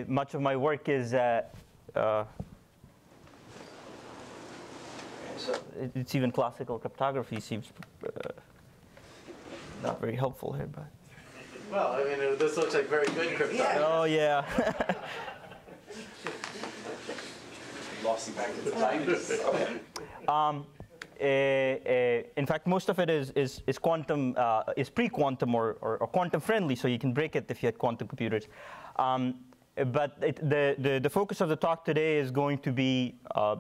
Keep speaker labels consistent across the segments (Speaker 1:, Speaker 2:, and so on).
Speaker 1: much of my work is it's even classical cryptography seems not very helpful here, but.
Speaker 2: Well, I mean, this looks like very good cryptography.
Speaker 1: Oh yeah.
Speaker 3: Lost you back to the time.
Speaker 1: In fact, most of it is quantum, is pre-quantum or quantum friendly, so you can break it if you had quantum computers. But the focus of the talk today is going to be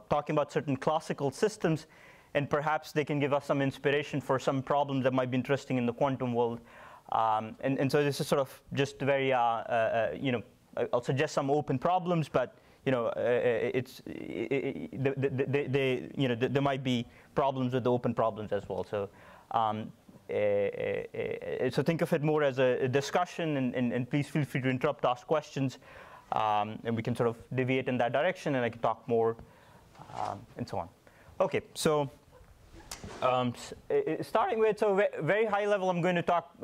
Speaker 1: talking about certain classical systems, and perhaps they can give us some inspiration for some problems that might be interesting in the quantum world. And so this is sort of just very, you know, I'll suggest some open problems, but you know, you know, there might be problems with the open problems as well. So, so think of it more as a discussion, and please feel free to interrupt, ask questions, and we can sort of deviate in that direction, and I can talk more, and so on. Okay, so starting with, so very high level, I'm going to talk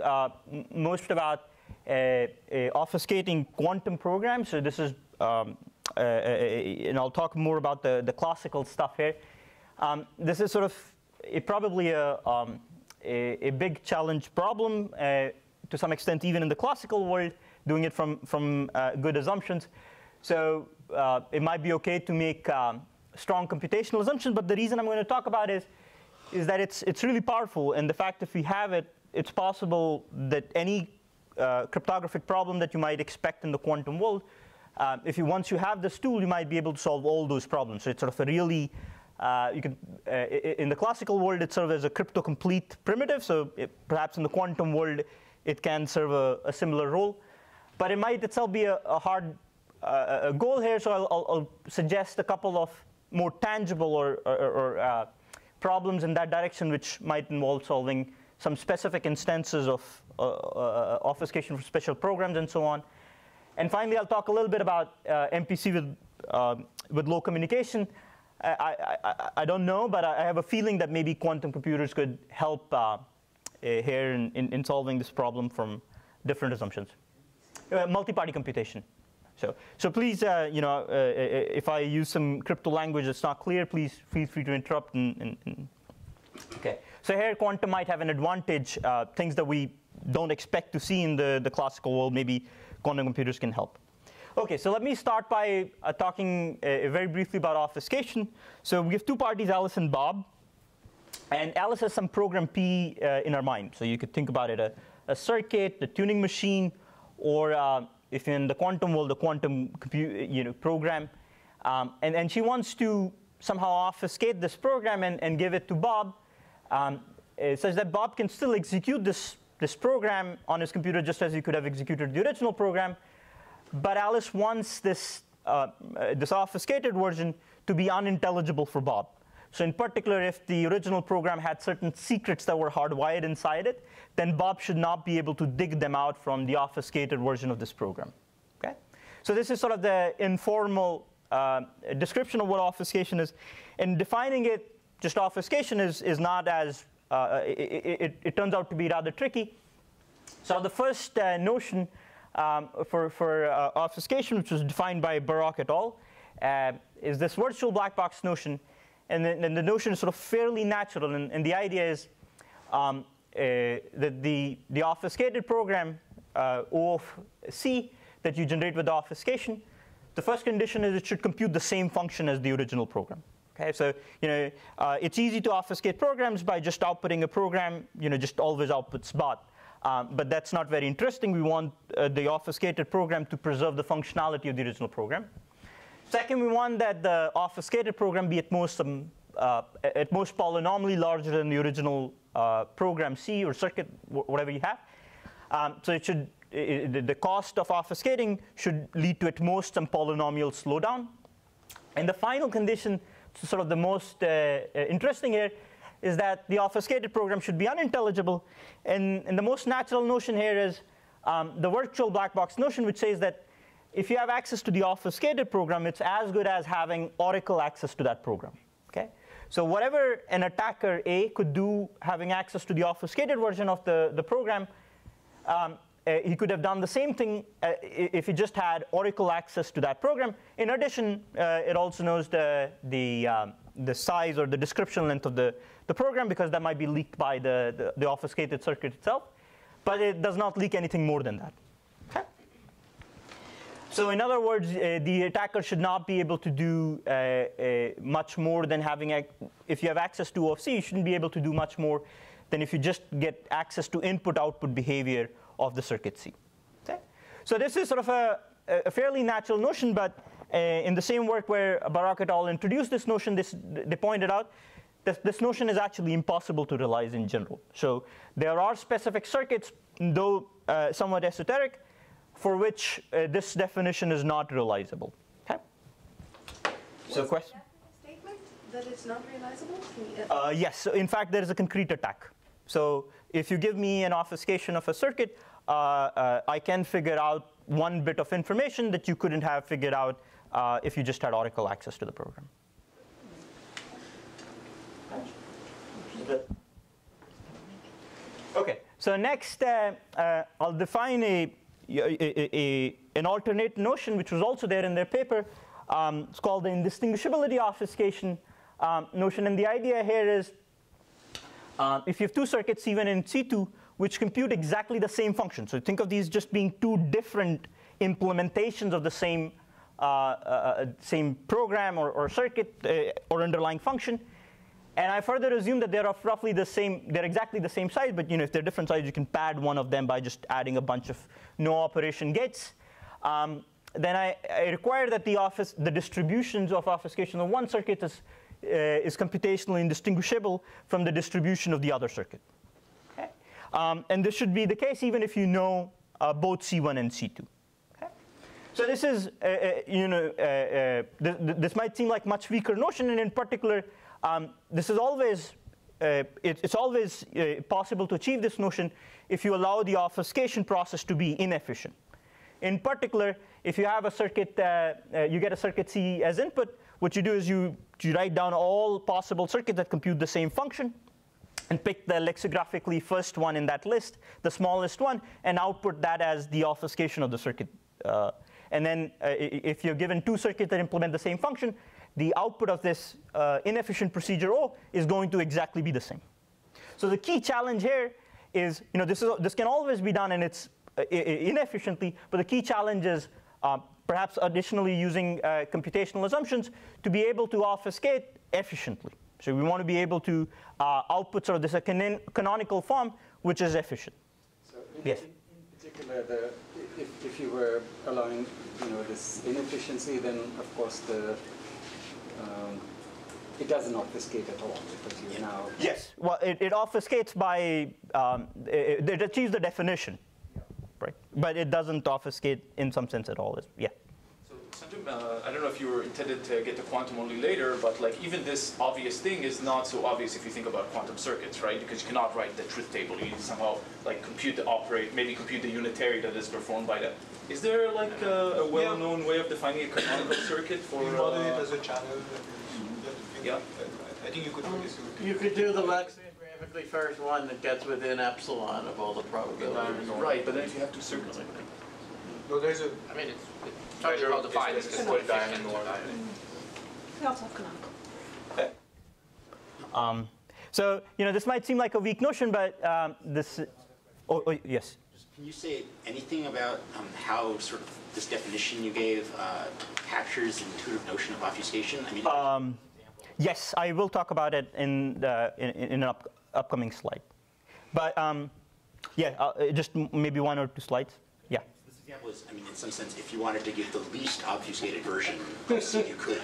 Speaker 1: most about obfuscating quantum programs. So this is, and I'll talk more about the classical stuff here. This is sort of probably a big challenge problem to some extent, even in the classical world, doing it from good assumptions. So it might be okay to make strong computational assumptions, but the reason I'm going to talk about is that it's really powerful, and the fact if we have it, it's possible that any cryptographic problem that you might expect in the quantum world, once you have this tool, you might be able to solve all those problems. So it's sort of a really, you can, in the classical world, it serves as a crypto-complete primitive. So perhaps in the quantum world, it can serve a similar role. But it might itself be a hard goal here. So I'll suggest a couple of more tangible or problems in that direction, which might involve solving some specific instances of obfuscation for special programs and so on. And finally, I'll talk a little bit about MPC with low communication. I don't know, but I have a feeling that maybe quantum computers could help here in solving this problem from different assumptions. Multiparty computation. So please, you know, if I use some crypto language that's not clear, please feel free to interrupt. Okay. So here, quantum might have an advantage, things that we don't expect to see in the classical world. Maybe quantum computers can help. Okay, so let me start by talking very briefly about obfuscation. So we have two parties, Alice and Bob. And Alice has some program P in her mind. So you could think about it, a circuit, the tuning machine, or if in the quantum world, the quantum program. And she wants to somehow obfuscate this program and give it to Bob, such that Bob can still execute this program on his computer just as he could have executed the original program. But Alice wants this obfuscated version to be unintelligible for Bob. So in particular, if the original program had certain secrets that were hardwired inside it, then Bob should not be able to dig them out from the obfuscated version of this program. Okay? So this is sort of the informal description of what obfuscation is. And defining it, just obfuscation is not as, it turns out to be rather tricky. So the first notion for obfuscation, which was defined by Barak et al., is this virtual black box notion. And then the notion is sort of fairly natural. And the idea is that the obfuscated program, O of C, that you generate with the obfuscation, the first condition is it should compute the same function as the original program. Okay, so you know it's easy to obfuscate programs by just outputting a program, just always outputs bot. But that's not very interesting. We want the obfuscated program to preserve the functionality of the original program. Second, we want that the obfuscated program be at most polynomially larger than the original program C or circuit, whatever you have. So it should, the cost of obfuscating should lead to at most some polynomial slowdown. And the final condition, sort of the most interesting here, is that the obfuscated program should be unintelligible. And the most natural notion here is the virtual black box notion, which says that if you have access to the obfuscated program, it's as good as having Oracle access to that program. Okay? So whatever an attacker A could do having access to the obfuscated version of the program, he could have done the same thing if he just had Oracle access to that program. In addition, it also knows the size or the description length of the program, because that might be leaked by the obfuscated circuit itself. But it does not leak anything more than that. Okay? So in other words, the attacker should not be able to do much more than having, if you have access to OFC, you shouldn't be able to do much more than if you just get access to input-output behavior of the circuit C. Okay? So this is sort of a fairly natural notion, but in the same work where Barak et al. Introduced this notion, they pointed out that this notion is actually impossible to realize in general. So there are specific circuits, though somewhat esoteric, for which this definition is not realizable. Okay? So question?
Speaker 4: Statement that it's not realizable?
Speaker 1: Yes. So in fact, there is a concrete attack. So if you give me an obfuscation of a circuit, I can figure out one bit of information that you couldn't have figured out if you just had Oracle access to the program. Okay. So next, I'll define an alternate notion, which was also there in their paper. It's called the indistinguishability obfuscation notion. And the idea here is, if you have two circuits, C1 and C2, which compute exactly the same function. So think of these just being two different implementations of the same program or circuit or underlying function. And I further assume that they're of roughly the same, they're exactly the same size, but if they're different sizes, you can pad one of them by just adding a bunch of no operation gates. Then I require that the distributions of obfuscation of one circuit is computationally indistinguishable from the distribution of the other circuit. Okay? And this should be the case even if you know both C1 and C2. Okay? So this is, this might seem like much weaker notion, and in particular, this is always, it's always possible to achieve this notion if you allow the obfuscation process to be inefficient. In particular, if you have a circuit, you get a circuit C as input, what you do is you write down all possible circuits that compute the same function and pick the lexicographically first one in that list, the smallest one, and output that as the obfuscation of the circuit. And then if you're given two circuits that implement the same function, the output of this inefficient procedure O is going to exactly be the same. So the key challenge here is, this can always be done, and it's inefficiently, but the key challenge is perhaps additionally using computational assumptions to be able to obfuscate efficiently. So we want to be able to output sort of this canonical form, which is efficient.
Speaker 3: So in particular, if you were allowing this inefficiency, then of course it doesn't obfuscate at all, because you now...
Speaker 1: Yes, well, it obfuscates by, it achieves the definition, right? But it doesn't obfuscate in some sense at all. Yeah.
Speaker 5: So Sanjam, I don't know if you were intended to get to quantum only later, but like even this obvious thing is not so obvious if you think about quantum circuits, right? Because you cannot write the truth table. You need to somehow like compute the unitary that is performed by that. Is there like a well-known way of defining a canonical circuit for?
Speaker 6: You model it as a channel.
Speaker 5: Yeah.
Speaker 6: I think you could do this.
Speaker 2: You could do the lexicographically first one that gets within epsilon of all the probabilities.
Speaker 5: Right, but then if you have two circuits.
Speaker 6: No, there's a.
Speaker 7: I mean, it's totally well defined. It's just what diamond or.
Speaker 4: We also have canonical.
Speaker 1: So this might seem like a weak notion, but this. Oh yes.
Speaker 8: Can you say anything about how sort of this definition you gave captures the intuitive notion of obfuscation? I mean,
Speaker 1: yes, I will talk about it in an upcoming slide. But just maybe one or two slides. Yeah.
Speaker 8: This example is, I mean, in some sense, if you wanted to give the least obfuscated version of C you could,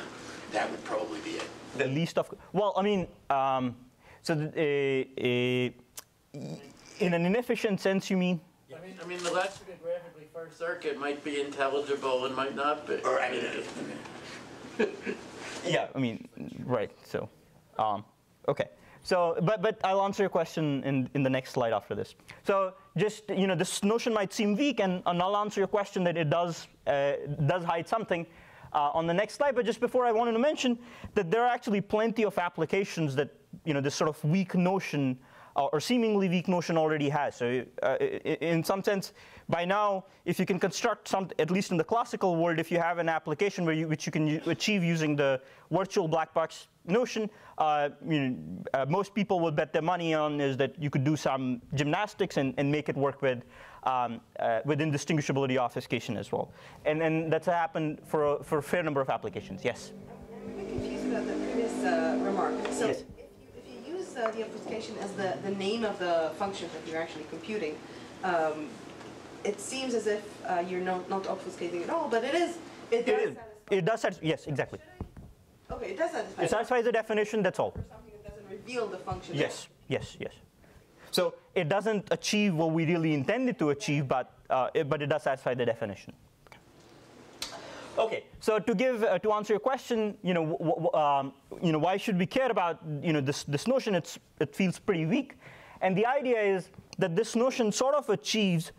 Speaker 8: that would probably be it.
Speaker 1: The least of, well, I mean, so in an inefficient sense, you mean?
Speaker 2: I mean, the lexicographically first circuit might be intelligible and might not be.
Speaker 8: Or, I mean,
Speaker 1: Yeah, I mean, right. So, okay. So, but I'll answer your question in the next slide after this. So, just this notion might seem weak, and I'll answer your question that it does hide something on the next slide. But just before, I wanted to mention that there are actually plenty of applications that this sort of weak notion or seemingly weak notion already has. So in some sense, by now, if you can construct at least in the classical world, if you have an application which you can achieve using the virtual black box notion, most people will bet their money on is that you could do some gymnastics and make it work with indistinguishability obfuscation as well. And that's happened for a fair number of applications. Yes?
Speaker 4: I'm a bit confused about the previous remark. So
Speaker 1: yes.
Speaker 4: if you use the obfuscation as the name of the function that you're actually computing, it seems as if you're not obfuscating at all, but it is.
Speaker 1: It does satisfy. Yes, exactly.
Speaker 4: Okay, it does satisfy.
Speaker 1: It satisfies the definition, that's all.
Speaker 4: For something that doesn't reveal the function.
Speaker 1: Yes, yes, yes. So it doesn't achieve what we really intended to achieve, but it does satisfy the definition. Okay, so to answer your question, why should we care about this notion? It feels pretty weak, and the idea is that this notion sort of achieves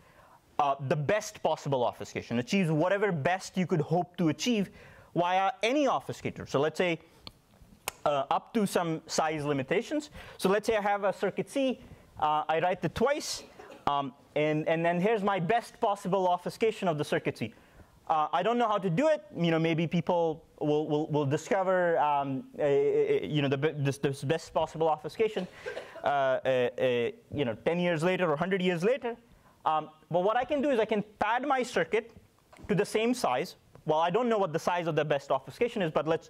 Speaker 1: the best possible obfuscation, achieves whatever best you could hope to achieve via any obfuscator. So let's say up to some size limitations. So let's say I have a circuit C, I write it twice, and then here's my best possible obfuscation of the circuit C. I don't know how to do it. Maybe people will discover this best possible obfuscation 10 years later or 100 years later. But what I can do is I can pad my circuit to the same size. Well, I don't know what the size of the best obfuscation is, but let's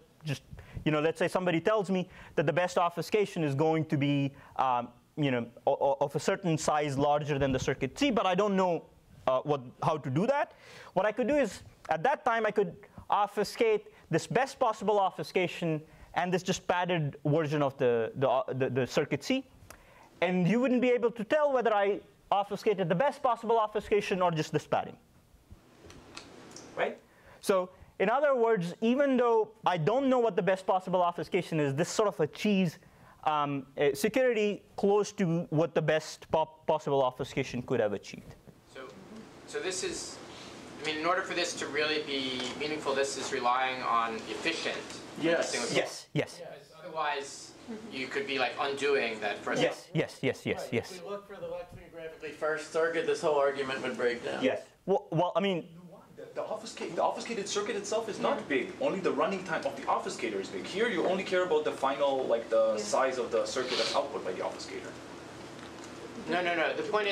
Speaker 1: say somebody tells me that the best obfuscation is going to be of a certain size larger than the circuit C, but I don't know how to do that. What I could do is, at that time, I could obfuscate this best possible obfuscation and this just padded version of the circuit C, and you wouldn't be able to tell whether I obfuscated the best possible obfuscation or just this padding, right? So in other words, even though I don't know what the best possible obfuscation is, this sort of achieves security close to what the best possible obfuscation could have achieved.
Speaker 7: So this is, in order for this to really be meaningful, this is relying on efficient.
Speaker 2: Yes.
Speaker 1: Yes.
Speaker 7: Otherwise, you could be like undoing that first.
Speaker 1: Yes.
Speaker 2: If we look for the lexically first circuit, this whole argument would break down.
Speaker 1: Yes. Well, I mean,
Speaker 5: The obfuscated circuit itself is not big. Only the running time of the obfuscator is big. Here, you only care about the final, the size of the circuit that's output by the obfuscator.
Speaker 7: No. The point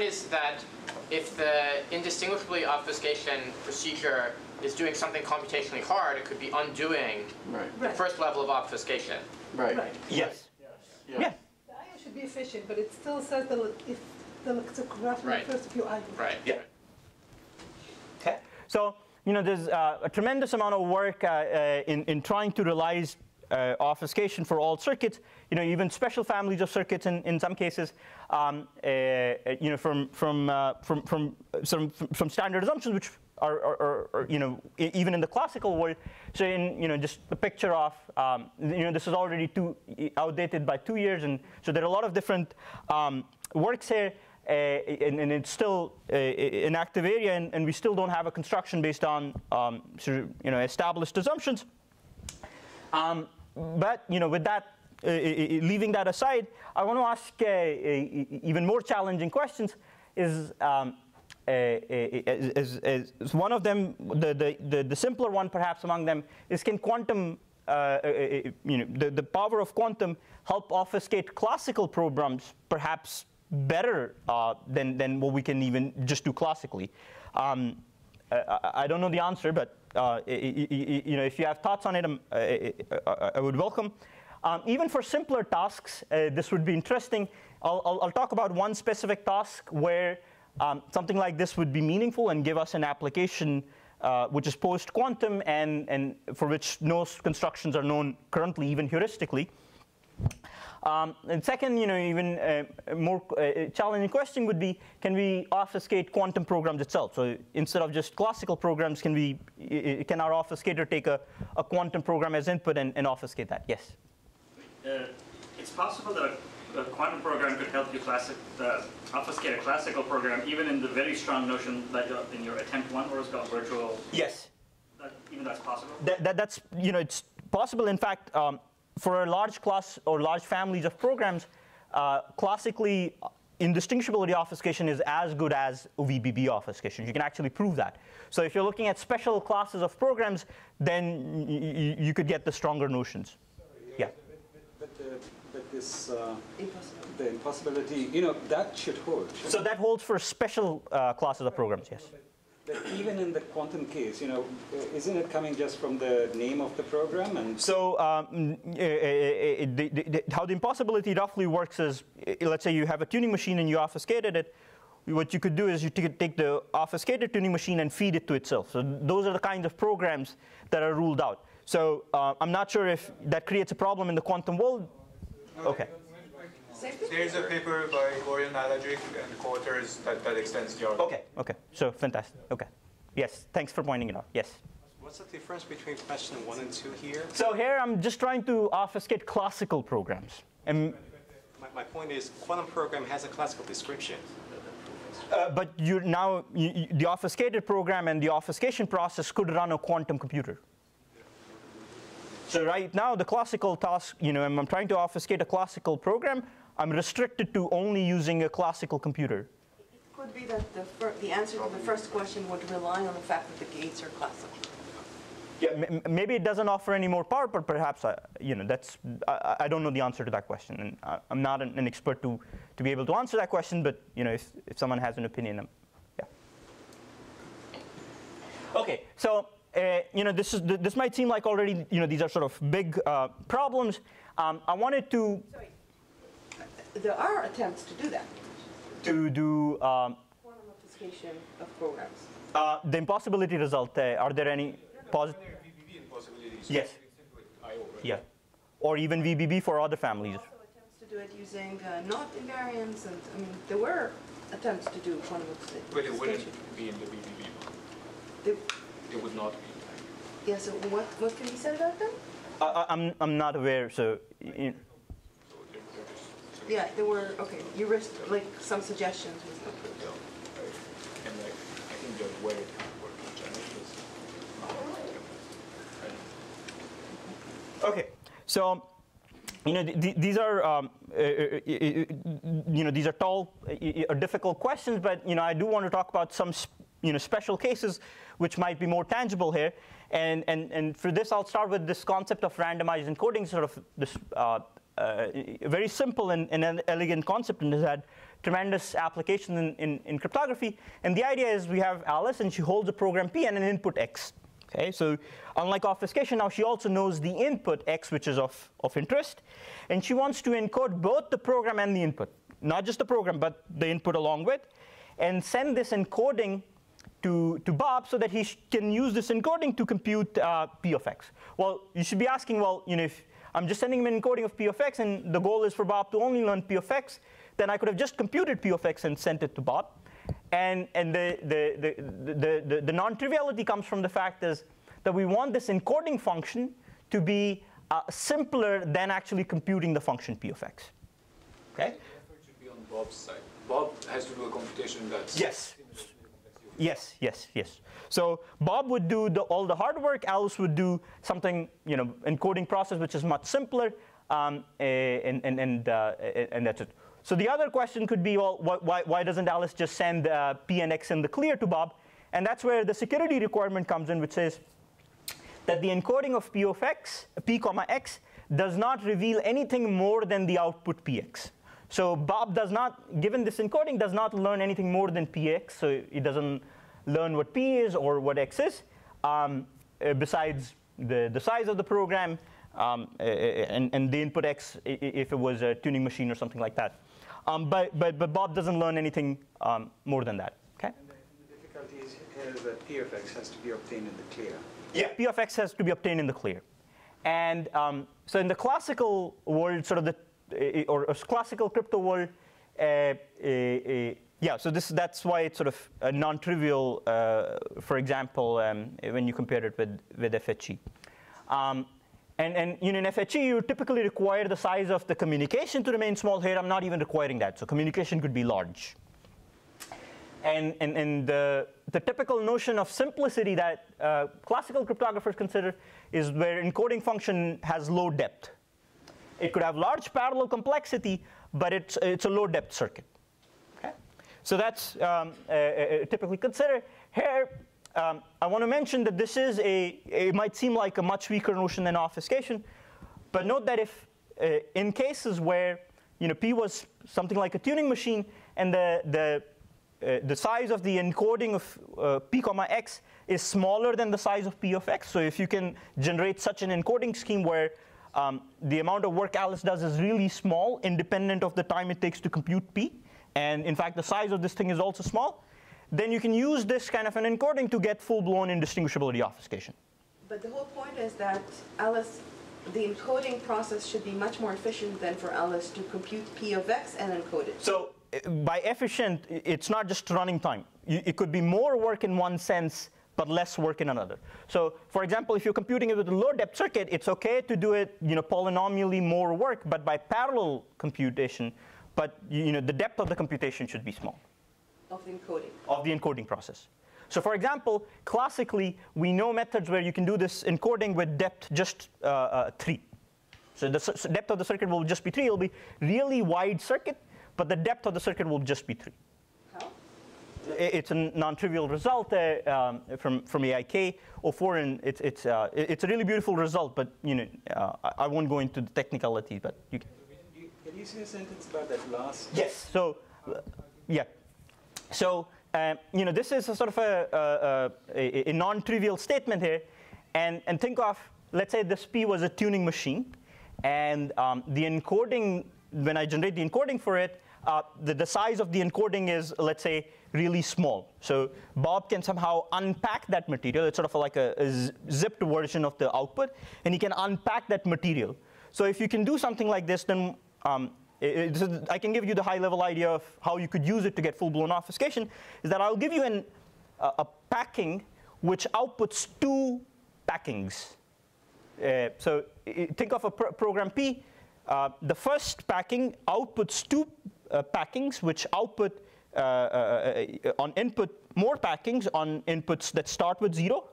Speaker 7: is that if the indistinguishably obfuscation procedure is doing something computationally hard, it could be undoing the first level of obfuscation.
Speaker 2: Right.
Speaker 1: yes. Yeah.
Speaker 4: The IO should be efficient, but it still says that if the lexicograph refers to few items.
Speaker 7: Right.
Speaker 1: Yeah. Okay. So there's a tremendous amount of work in trying to realize obfuscation for all circuits. Even special families of circuits in some cases. From standard assumptions, which are even in the classical world. So in just a picture of this is already outdated by 2 years, and so there are a lot of different works here. And it's still an active area, and we still don't have a construction based on established assumptions. But with that, leaving that aside, I want to ask even more challenging questions. Is one of them, the simpler one perhaps among them, is can quantum, the power of quantum help obfuscate classical programs perhaps better than what we can even just do classically? I don't know the answer, but if you have thoughts on it, I would welcome. Even for simpler tasks, this would be interesting. I'll talk about one specific task where something like this would be meaningful and give us an application which is post-quantum and for which no constructions are known currently, even heuristically. And second, even a more challenging question would be, can we obfuscate quantum programs itself? So instead of just classical programs, can our obfuscator take a quantum program as input and obfuscate that? Yes?
Speaker 9: It's possible that a quantum program could help you obfuscate a classical program, even in the very strong notion that in your attempt one, where it's called virtual.
Speaker 1: Yes.
Speaker 9: Even that's possible?
Speaker 1: That's, it's possible. In fact, for a large class or large families of programs, classically, indistinguishability obfuscation is as good as VBB obfuscation. You can actually prove that. So if you're looking at special classes of programs, then you could get the stronger notions. Yeah.
Speaker 3: But this, the impossibility, that should hold.
Speaker 1: So that holds for special classes of programs, yes.
Speaker 3: But even in the quantum case, isn't it coming just from the name of the program? And
Speaker 1: so how the impossibility roughly works is, let's say you have a tuning machine and you obfuscated it. What you could do is you take the obfuscated tuning machine and feed it to itself. So those are the kinds of programs that are ruled out. So I'm not sure if that creates a problem in the quantum world. Okay.
Speaker 6: There's a paper by Gorian Malajic and co-authors that extends the argument.
Speaker 1: Okay. So fantastic. Okay. Yes. Thanks for pointing it out. Yes.
Speaker 10: What's the difference between question 1 and 2 here?
Speaker 1: So here I'm just trying to obfuscate classical programs. And
Speaker 10: my point is, quantum program has a classical description.
Speaker 1: But the obfuscated program and the obfuscation process could run a quantum computer. So right now, the classical task, I'm trying to obfuscate a classical program. I'm restricted to only using a classical computer.
Speaker 4: It could be that the answer to the first question would rely on the fact that the gates are classical.
Speaker 1: Yeah, maybe it doesn't offer any more power, but perhaps I don't know the answer to that question, and I'm not an expert to be able to answer that question. But if someone has an opinion, yeah. Okay, so this might seem like already these are sort of big problems. I wanted to.
Speaker 4: Sorry. There are attempts to do that.
Speaker 1: To do
Speaker 4: quantum obfuscation of programs.
Speaker 1: The impossibility result. Are there any positive?
Speaker 6: VBB impossibilities.
Speaker 1: Yes. Yeah. Or even VBB for other families.
Speaker 4: There were also attempts to do it using not invariants, and there were attempts to do quantum obfuscation.
Speaker 5: But it wouldn't be in the VBB. It would not be.
Speaker 4: Yeah. So what can be said about them?
Speaker 1: I'm not aware. So.
Speaker 4: Yeah, there were, okay, you risked like some suggestions with them.
Speaker 5: And I think the way it kind of works in general is
Speaker 1: Okay, so these are these are tall, difficult questions, but I do want to talk about some special cases which might be more tangible here, and for this I'll start with this concept of randomized encoding, sort of this. Very simple and an elegant concept, and has had tremendous application in cryptography. And the idea is we have Alice, and she holds a program P and an input X. Okay, so unlike obfuscation, now she also knows the input X, which is of interest, and she wants to encode both the program and the input, not just the program, but the input along with, and send this encoding to Bob so that he can use this encoding to compute P of X. Well, you should be asking, well, if I'm just sending him an encoding of P of X, and the goal is for Bob to only learn P of X, then I could have just computed P of X and sent it to Bob. And the non-triviality comes from the fact is that we want this encoding function to be simpler than actually computing the function P of X. Okay?
Speaker 5: The effort should be on Bob's side. Bob has to do a computation that's
Speaker 1: Yes. So Bob would do all the hard work. Alice would do something, encoding process which is much simpler, and that's it. So the other question could be, well, why doesn't Alice just send P and X in the clear to Bob? And that's where the security requirement comes in, which says that the encoding of P of X, P comma X, does not reveal anything more than the output Px. So Bob does not, given this encoding, does not learn anything more than Px. So he doesn't learn what P is or what X is, besides the size of the program and the input X if it was a tuning machine or something like that. But Bob doesn't learn anything more than that. Okay.
Speaker 3: And the difficulty is here that P of X has to be obtained in the clear.
Speaker 1: Yeah, P of X has to be obtained in the clear. And so in the classical world, sort of or classical crypto world, so that's why it's sort of non-trivial, for example, when you compare it with FHE. And in FHE, you typically require the size of the communication to remain small. Here, I'm not even requiring that. So communication could be large. And the typical notion of simplicity that classical cryptographers consider is where encoding function has low depth. It could have large parallel complexity, but it's a low depth circuit. Okay? So that's typically considered. Here, I want to mention that this is it might seem like a much weaker notion than obfuscation, but note that if in cases where P was something like a tuning machine, and the size of the encoding of P comma X is smaller than the size of P of X. So if you can generate such an encoding scheme where the amount of work Alice does is really small, independent of the time it takes to compute P, and in fact the size of this thing is also small, then you can use this kind of an encoding to get full-blown indistinguishability obfuscation.
Speaker 4: But the whole point is that Alice, the encoding process should be much more efficient than for Alice to compute P of X and encode it.
Speaker 1: So by efficient, it's not just running time. It could be more work in one sense, but less work in another. So for example, if you're computing it with a low depth circuit, it's okay to do it polynomially more work, but by parallel computation, but the depth of the computation should be small.
Speaker 4: Of the encoding.
Speaker 1: Of the encoding process. So for example, classically, we know methods where you can do this encoding with depth just 3. So the depth of the circuit will just be 3. It'll be really wide circuit, but the depth of the circuit will just be 3.
Speaker 4: How?
Speaker 1: It's a non-trivial result from AIK 04, and it's a really beautiful result. But I won't go into the technicality. But you can.
Speaker 3: Can you say a sentence about that last?
Speaker 1: Yes. So yeah. So this is a sort of a non-trivial statement here, and think of, let's say this P was a tuning machine, and the encoding, when I generate the encoding for it, the size of the encoding is, let's say, really small. So Bob can somehow unpack that material. It's sort of like a zipped version of the output, and he can unpack that material. So if you can do something like this, then I can give you the high-level idea of how you could use it to get full-blown obfuscation, is that I'll give you a packing which outputs 2 packings. So think of a program P. The first packing outputs 2 packings which output on input more packings on inputs that start with 0,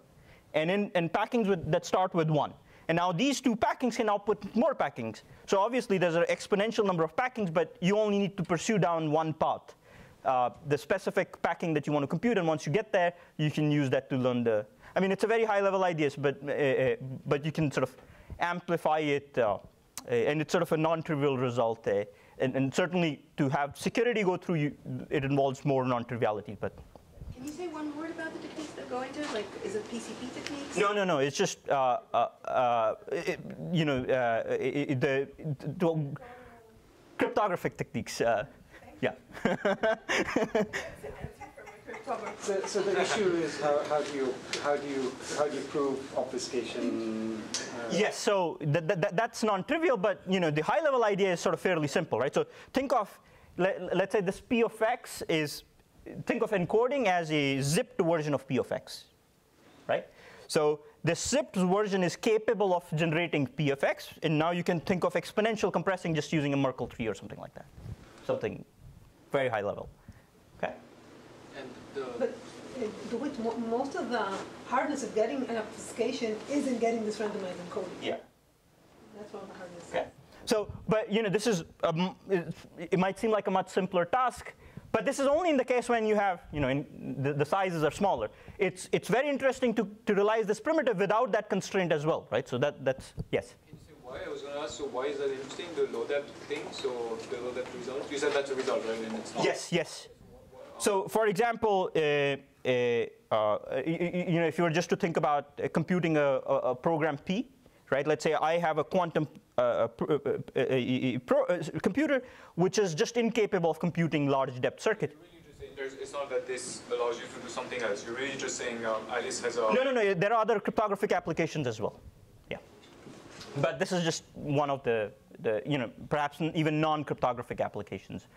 Speaker 1: and packings that start with 1. And now these 2 packings can output more packings. So obviously there's an exponential number of packings, but you only need to pursue down one path, the specific packing that you want to compute. And once you get there, you can use that to learn the. I mean, it's a very high-level idea, but you can sort of amplify it, and it's sort of a non-trivial result. And certainly to have security go through, it involves more non-triviality. But
Speaker 4: can you say one word about the techniques that go into it? Like, is it PCP techniques?
Speaker 1: No. It's just the cryptographic techniques. Yeah.
Speaker 3: So the issue is how do you prove obfuscation?
Speaker 1: Yes. So that's non-trivial, but the high-level idea is sort of fairly simple, right? So think of, let's say this P of X is. Think of encoding as a zipped version of P of X, right? So the zipped version is capable of generating P of X, and now you can think of exponential compressing just using a Merkle tree or something like that, something very high level. Okay.
Speaker 11: But most of the hardness of getting an obfuscation is in getting this randomized encoding.
Speaker 1: Yeah.
Speaker 11: That's one of the hardest.
Speaker 1: Okay. So, but this is it might seem like a much simpler task. But this is only in the case when you have, the sizes are smaller. It's very interesting to realize this primitive without that constraint as well, right? So that's, yes?
Speaker 6: Can you say why? I was going to ask, so why is that interesting, the low depth thing, so the low depth result? You said that's a result, right? And it's not.
Speaker 1: Yes. So for example, if you were just to think about computing a program P, right? Let's say I have a quantum computer which is just incapable of computing large depth circuit.
Speaker 6: It's not that this allows you to do something else. You're really just saying Alice has a.
Speaker 1: No. There are other cryptographic applications as well. Yeah. But this is just one of the perhaps even non-cryptographic applications.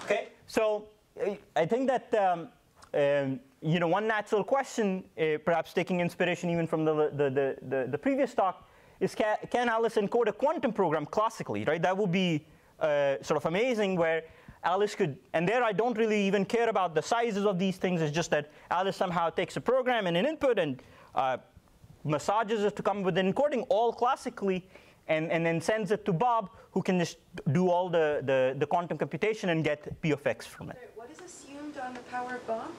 Speaker 1: Okay. So I think that one natural question, perhaps taking inspiration even from the previous talk, is can Alice encode a quantum program classically, right? That would be sort of amazing, where Alice could, and there I don't really even care about the sizes of these things. It's just that Alice somehow takes a program and an input and massages it to come with an encoding all classically, and then sends it to Bob, who can just do all the quantum computation and get P of X from it.
Speaker 4: What is assumed on the power of Bob?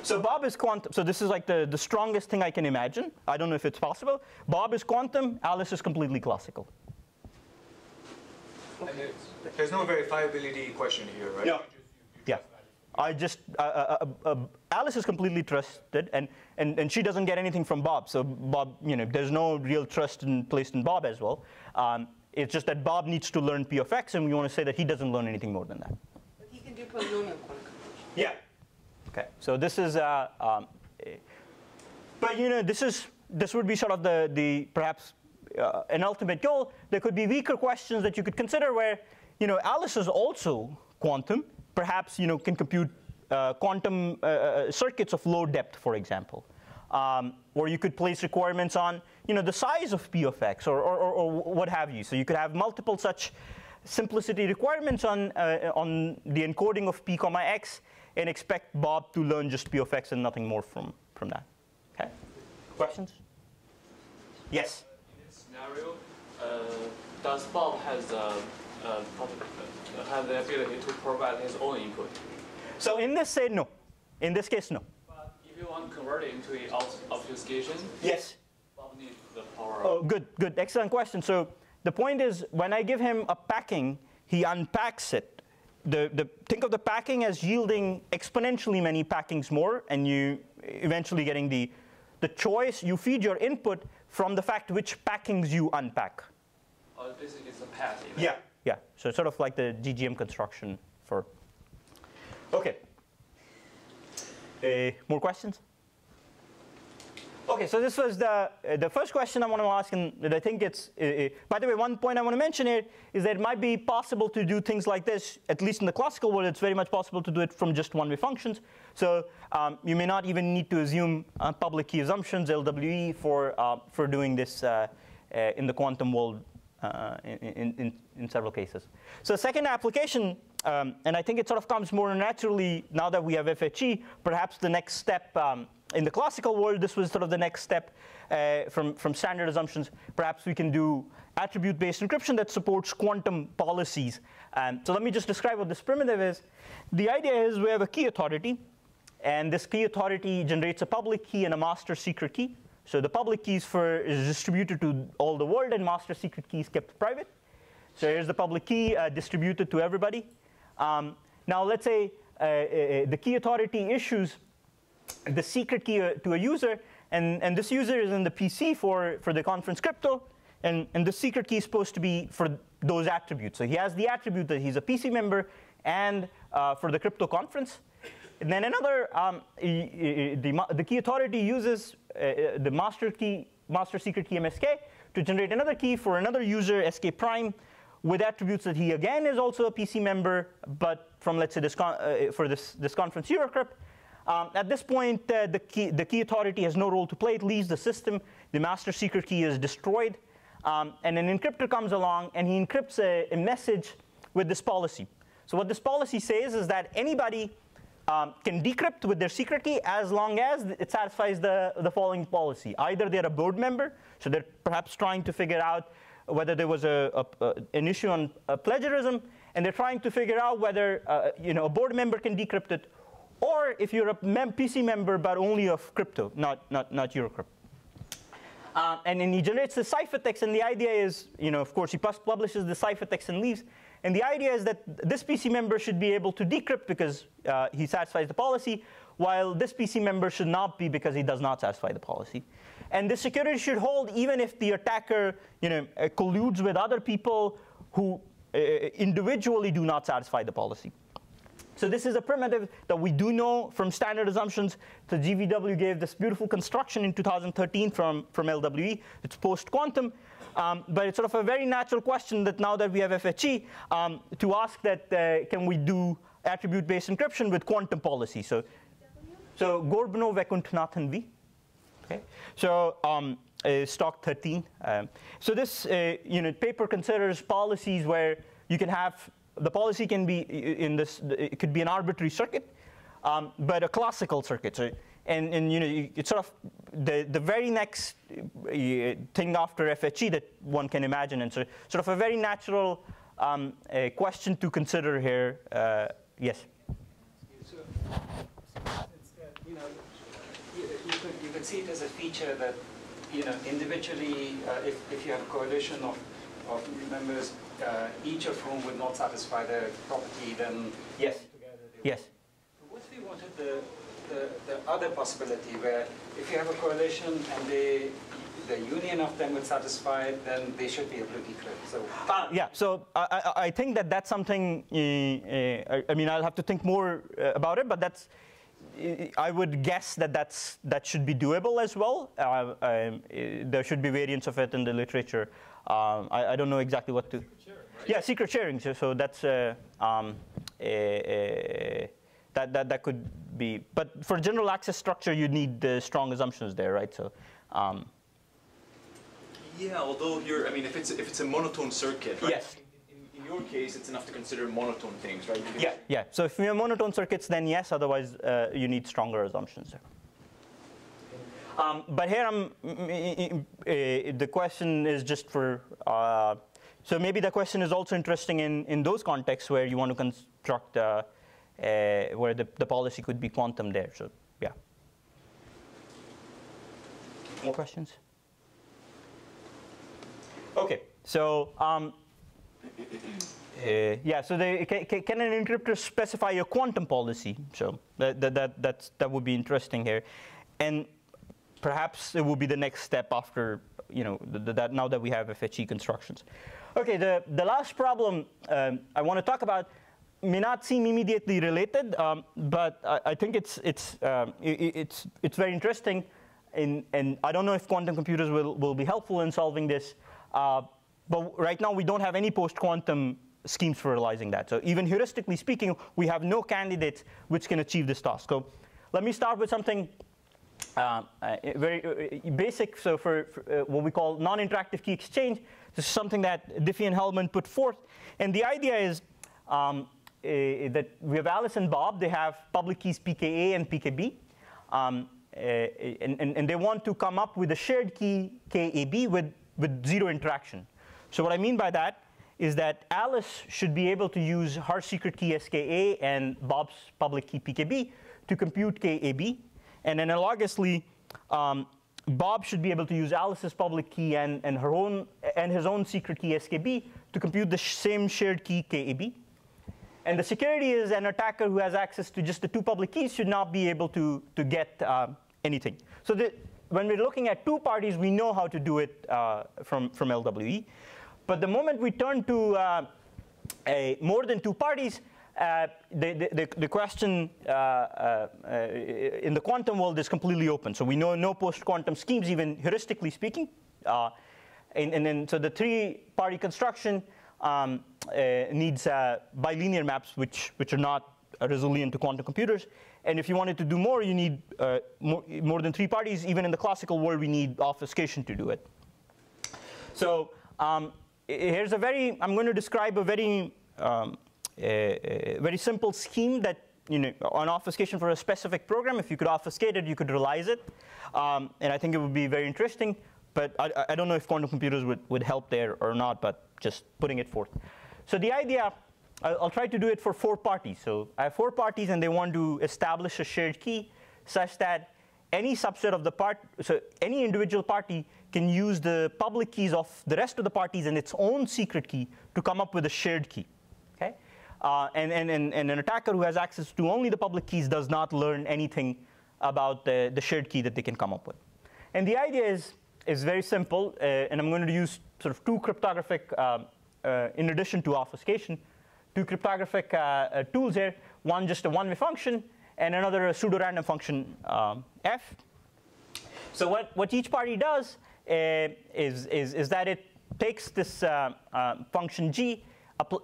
Speaker 1: So Bob is quantum. So this is like the strongest thing I can imagine. I don't know if it's possible. Bob is quantum. Alice is completely classical.
Speaker 6: There's no verifiability question here, right?
Speaker 1: No. Yeah. I just Alice is completely trusted, and she doesn't get anything from Bob. So Bob, there's no real trust placed in Bob as well. It's just that Bob needs to learn P of X, and we want to say that he doesn't learn anything more than that.
Speaker 4: But he can do polynomial quantum computation.
Speaker 1: Yeah. Okay. So this is, but this would be sort of the perhaps an ultimate goal. There could be weaker questions that you could consider where, Alice is also quantum. Perhaps, can compute quantum circuits of low depth, for example. Or you could place requirements on, the size of P of X or what have you. So you could have multiple such simplicity requirements on the encoding of P comma X and expect Bob to learn just P of X and nothing more from that. Okay? Questions? Yes?
Speaker 12: In this scenario, does Bob have the ability to provide his own input?
Speaker 1: So in this, say no. In this case, no.
Speaker 12: But if you want to convert it into an obfuscation,
Speaker 1: yes,
Speaker 12: Bob needs the power.
Speaker 1: Oh, good, excellent question. So the point is, when I give him a packing, he unpacks it. Think of the packing as yielding exponentially many packings more, and you eventually getting the choice. You feed your input from the fact which packings you unpack.
Speaker 12: Basically, it's a path.
Speaker 1: Yeah. So it's sort of like the GGM construction for. Okay. More questions? Okay, so this was the first question I want to ask, and I think it's, by the way, one point I want to mention here is that it might be possible to do things like this, at least in the classical world, it's very much possible to do it from just one-way functions. So you may not even need to assume public key assumptions, LWE, for doing this in the quantum world in several cases. So second application, and I think it sort of comes more naturally now that we have FHE, perhaps the next step in the classical world, this was sort of the next step from standard assumptions. Perhaps we can do attribute-based encryption that supports quantum policies. So let me just describe what this primitive is. The idea is we have a key authority, and this key authority generates a public key and a master secret key. So the public key is distributed to all the world, and master secret key is kept private. So here's the public key distributed to everybody. Now let's say the key authority issues the secret key to a user, and this user is in the PC for the conference crypto, and the secret key is supposed to be for those attributes. So he has the attribute that he's a PC member and for the crypto conference. And then another, the key authority uses the master secret key MSK to generate another key for another user, SK prime, with attributes that he again is also a PC member, but from, let's say, this conference Eurocrypt. At this point, the key authority has no role to play. It leaves the system. The master secret key is destroyed. And an encryptor comes along, and he encrypts a message with this policy. So what this policy says is that anybody can decrypt with their secret key as long as it satisfies the following policy. Either they're a board member, so they're perhaps trying to figure out whether there was an issue on plagiarism, and they're trying to figure out whether a board member can decrypt it, or if you're a PC member but only of crypto, not Eurocrypt. And then he generates the ciphertext, and the idea is, of course, he publishes the ciphertext and leaves. And the idea is that this PC member should be able to decrypt because he satisfies the policy, while this PC member should not be because he does not satisfy the policy. And this security should hold even if the attacker colludes with other people who individually do not satisfy the policy. So this is a primitive that we do know from standard assumptions. The GVW gave this beautiful construction in 2013 from LWE. It's post-quantum. But it's sort of a very natural question that now that we have FHE, to ask that can we do attribute-based encryption with quantum policy. So Gorbunov Vakunthanathan V. Okay. So stock 13. So this paper considers policies where you can have the policy can be in this. It could be an arbitrary circuit, but a classical circuit. So and you know, it's sort of the very next thing after FHE that one can imagine, and so sort of a very natural question to consider here. Yes.
Speaker 3: So, you know, you could see it as a feature that, you know, individually, if you have a coalition of members, each of whom would not satisfy the property, then
Speaker 1: yes,
Speaker 3: together they
Speaker 1: yes.
Speaker 3: would. What if we wanted the other possibility, where if you have a coalition and the union of them would satisfy it, then they should be able to decrypt. So
Speaker 1: yeah, so I think that's something. I mean, I'll have to think more about it, but that's. I would guess that should be doable as well. There should be variants of it in the literature. I don't know exactly what to. Secret sharing, right? Yeah, secret sharing. So that's that could be. But for general access structure, you need strong assumptions there, right? So.
Speaker 5: Yeah, although I mean, if it's a monotone circuit, right?
Speaker 1: Yes.
Speaker 5: In your case, it's enough to consider monotone things, right?
Speaker 1: Yeah, yeah. So if you have monotone circuits, then yes. Otherwise, you need stronger assumptions there. But here, the question is just for. So maybe the question is also interesting in those contexts where you want to construct where the policy could be quantum there. So yeah. More questions? Okay. So. Yeah, so can an encryptor specify a quantum policy? So that would be interesting here, and perhaps it will be the next step after, you know, now that we have FHE constructions. Okay, the last problem I want to talk about may not seem immediately related, but I think it's very interesting, and I don't know if quantum computers will be helpful in solving this. But right now, we don't have any post-quantum schemes for realizing that. So even heuristically speaking, we have no candidates which can achieve this task. So let me start with something very basic. So for what we call non-interactive key exchange, this is something that Diffie and Hellman put forth. And the idea is that we have Alice and Bob. They have public keys pKa and pKb. And they want to come up with a shared key KAB with zero interaction. So what I mean by that is that Alice should be able to use her secret key SKA and Bob's public key PKB to compute KAB. And analogously, Bob should be able to use Alice's public key and his own secret key SKB to compute the same shared key KAB. And the security is an attacker who has access to just the two public keys should not be able to get anything. So when we're looking at two parties, we know how to do it from LWE. But the moment we turn to more than two parties, the question in the quantum world is completely open. So we know no post-quantum schemes, even heuristically speaking. And then so the three-party construction needs bilinear maps, which are not resilient to quantum computers. And if you wanted to do more, you need more than three parties. Even in the classical world, we need obfuscation to do it. So here's I'm going to describe a very simple scheme that, you know, on obfuscation for a specific program. If you could obfuscate it, you could realize it. And I think it would be very interesting. But I don't know if quantum computers would help there or not, but just putting it forth. So the idea, I'll try to do it for 4 parties. So I have 4 parties, and they want to establish a shared key such that any subset of the so any individual party can use the public keys of the rest of the parties and its own secret key to come up with a shared key. Okay? And an attacker who has access to only the public keys does not learn anything about the shared key that they can come up with. And the idea is very simple, and I'm going to use sort of 2 cryptographic, in addition to obfuscation, 2 cryptographic tools here. One just a one-way function, and another a pseudo-random function f. So what each party does is that it takes this function g,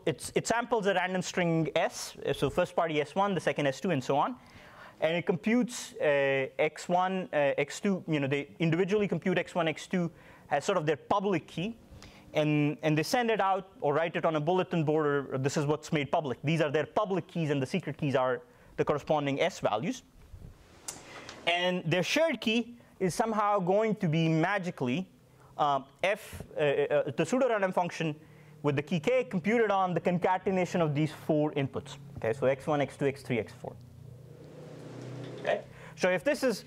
Speaker 1: it samples a random string s, so first party s1, the second s2, and so on, and it computes x1, x2. You know, they individually compute x1, x2 as sort of their public key, and they send it out or write it on a bulletin board. Or this is what's made public. These are their public keys, and the secret keys are the corresponding s values. And their shared key is somehow going to be magically the pseudo-random function with the key k computed on the concatenation of these 4 inputs. Okay, so x1, x2, x3, x4. Okay, so if this is,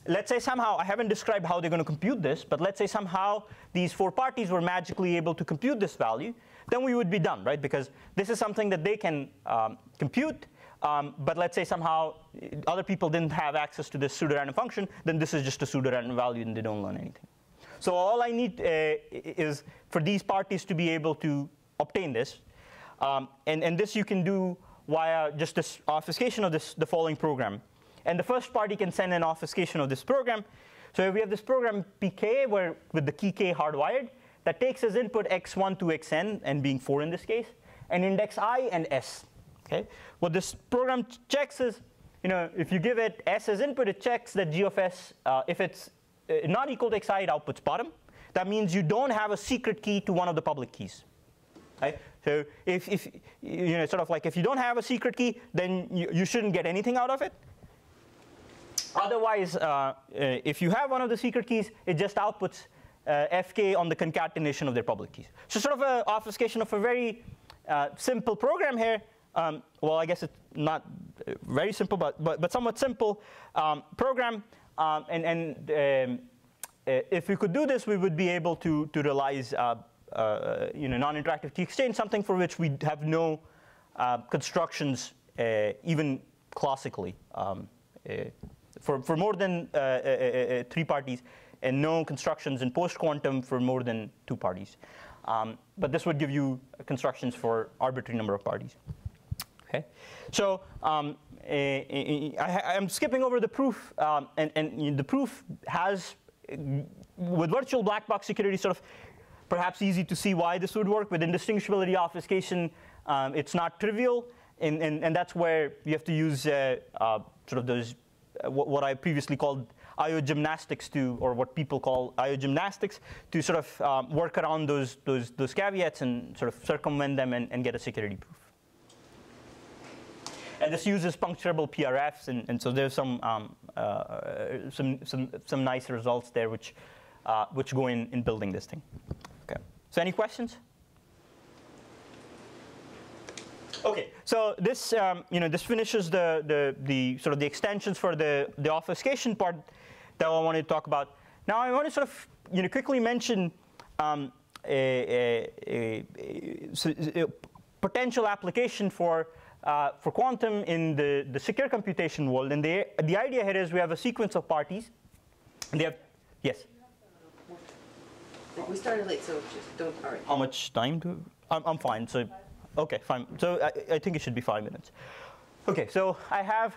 Speaker 1: let's say somehow, I haven't described how they're going to compute this, but let's say somehow these 4 parties were magically able to compute this value, then we would be done, right? Because this is something that they can compute, but let's say somehow other people didn't have access to this pseudo-random function, then this is just a pseudo-random value and they don't learn anything. So all I need is for these parties to be able to obtain this. And this you can do via just this obfuscation of the following program. And the first party can send an obfuscation of this program. So if we have this program pk where with the key k hardwired, that takes as input x1 to xn, and being 4 in this case, and index I and s. Okay? What this program checks is, if you give it s as input, it checks that g of s, if it's not equal to xi, it outputs bottom. That means you don't have a secret key to one of the public keys. Right? So if sort of like if you don't have a secret key, then you shouldn't get anything out of it. Otherwise, if you have one of the secret keys, it just outputs fk on the concatenation of their public keys. So sort of an obfuscation of a very simple program here. Well, I guess it's not very simple, but somewhat simple program. If we could do this, we would be able to realize non-interactive key exchange, something for which we have no constructions even classically for more than 3 parties, and no constructions in post-quantum for more than 2 parties. But this would give you constructions for arbitrary number of parties. Okay, so I'm skipping over the proof, and the proof has, with virtual black box security, sort of perhaps easy to see why this would work. With indistinguishability obfuscation, it's not trivial, and that's where you have to use sort of those what I previously called IO gymnastics or what people call IO gymnastics, to sort of work around those caveats and sort of circumvent them and get a security proof. And this uses puncturable PRFs, and so there's some nice results there which go in building this thing. Okay. So any questions? Okay. So this this finishes the sort of the extensions for the obfuscation part that I wanted to talk about. Now I want to sort of quickly mention a potential application for quantum in the secure computation world. And the idea here is we have a sequence of parties. And they have, yes?
Speaker 4: We started late, so just don't hurry.
Speaker 1: How much time do, I'm fine. So, okay, fine. So I think it should be 5 minutes. Okay, so I have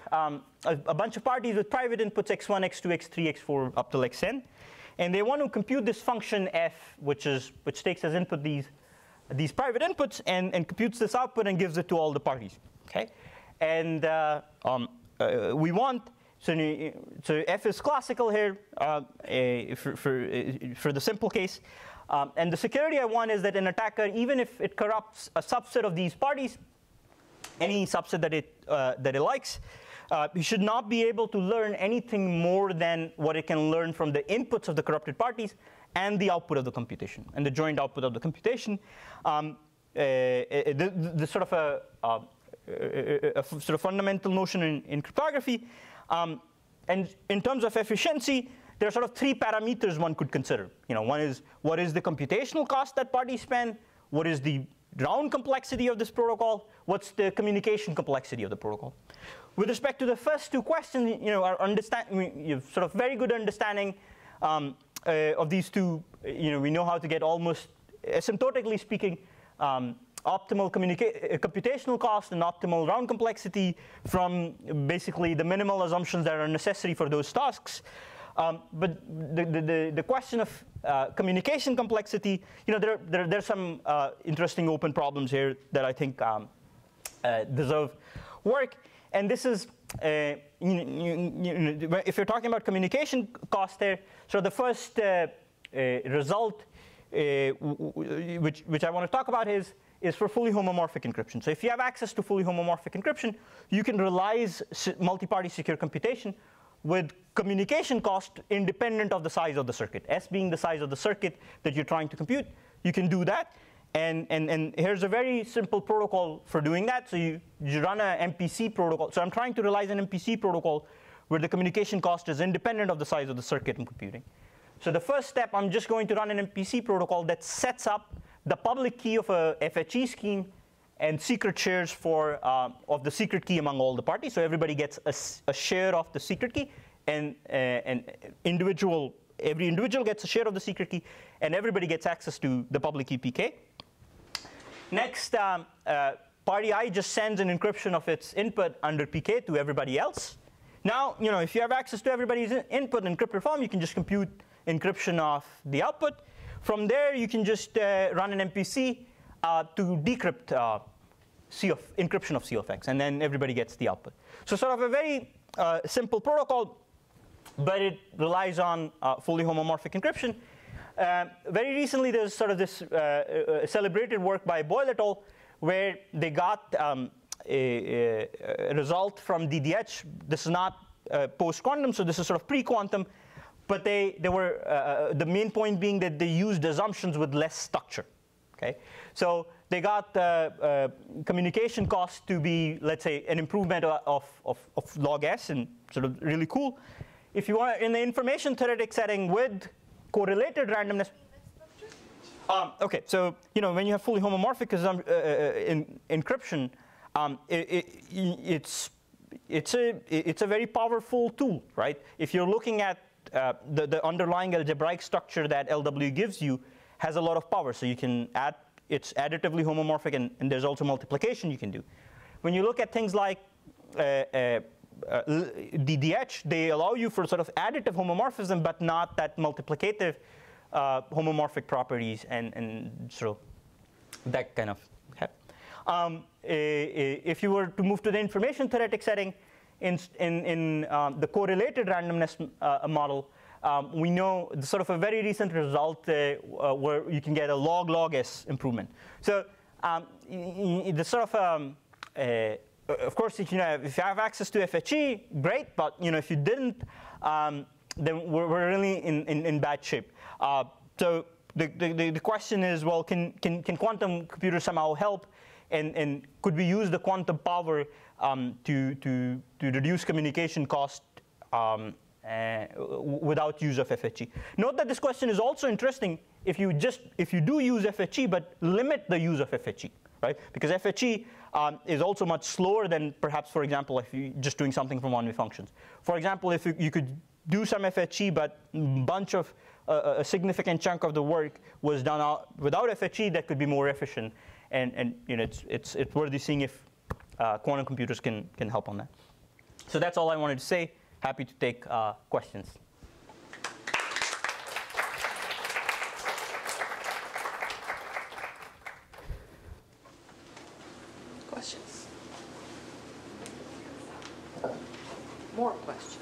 Speaker 1: a bunch of parties with private inputs x1, x2, x3, x4 up till xn. And they want to compute this function f, which takes as input these private inputs and computes this output and gives it to all the parties. Okay, and we want, so f is classical here for the simple case, and the security I want is that an attacker, even if it corrupts a subset of these parties, any subset that it likes, he should not be able to learn anything more than what it can learn from the inputs of the corrupted parties and the output of the computation, and the joint output of the computation. The sort of a sort of fundamental notion in cryptography. And in terms of efficiency, there are sort of 3 parameters one could consider. One is what is the computational cost that parties spend, what is the round complexity of this protocol, what's the communication complexity of the protocol. With respect to the first 2 questions, you have sort of very good understanding of these 2. We know how to get almost asymptotically speaking optimal computational cost and optimal round complexity from basically the minimal assumptions that are necessary for those tasks. But the question of communication complexity, there's some interesting open problems here that I think deserve work. And this is, if you're talking about communication cost there, so the first result which I want to talk about is for fully homomorphic encryption. So if you have access to fully homomorphic encryption, you can realize multi-party secure computation with communication cost independent of the size of the circuit. S being the size of the circuit that you're trying to compute, you can do that. And here's a very simple protocol for doing that. So you run an MPC protocol. So I'm trying to realize an MPC protocol where the communication cost is independent of the size of the circuit I'm computing. So the first step, I'm just going to run an MPC protocol that sets up the public key of a FHE scheme and secret shares for of the secret key among all the parties. So everybody gets a share of the secret key, and every individual gets a share of the secret key, and everybody gets access to the public key PK. Next, party I just sends an encryption of its input under PK to everybody else. Now, if you have access to everybody's input in encrypted form, you can just compute encryption of the output. From there, you can just run an MPC to decrypt encryption of C of X, and then everybody gets the output. So sort of a very simple protocol, but it relies on fully homomorphic encryption. Very recently, there's sort of this celebrated work by Boyle et al., where they got a result from DDH. This is not post-quantum, so this is sort of pre-quantum. But they were the main point being that they used assumptions with less structure. Okay, so they got communication cost to be, let's say, an improvement of log S, and sort of really cool. If you want in the information theoretic setting with correlated randomness. Okay, so when you have fully homomorphic encryption, it's a very powerful tool, right? If you're looking at the underlying algebraic structure that LW gives you has a lot of power, so you can add. It's additively homomorphic, and there's also multiplication you can do. When you look at things like DDH, they allow you for sort of additive homomorphism, but not that multiplicative homomorphic properties and sort of that kind of. If you were to move to the information theoretic setting, in the correlated randomness model, we know the sort of a very recent result where you can get a log S improvement. So the sort of course, if you have access to FHE, great. But if you didn't, then we're really in bad shape. So the question is, well, can quantum computers somehow help? And could we use the quantum power to reduce communication cost without use of FHE? Note that this question is also interesting if you do use FHE, but limit the use of FHE, right? Because FHE is also much slower than perhaps, for example, if you're just doing something from one-way functions. For example, if you could do some FHE, but a significant chunk of the work was done without FHE, that could be more efficient. And it's worthy seeing if quantum computers can help on that. So that's all I wanted to say. Happy to take questions.
Speaker 4: Questions? More questions?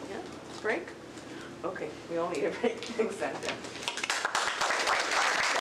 Speaker 4: Yeah? Break? Okay, we all need a break. Thanks, Sanjam.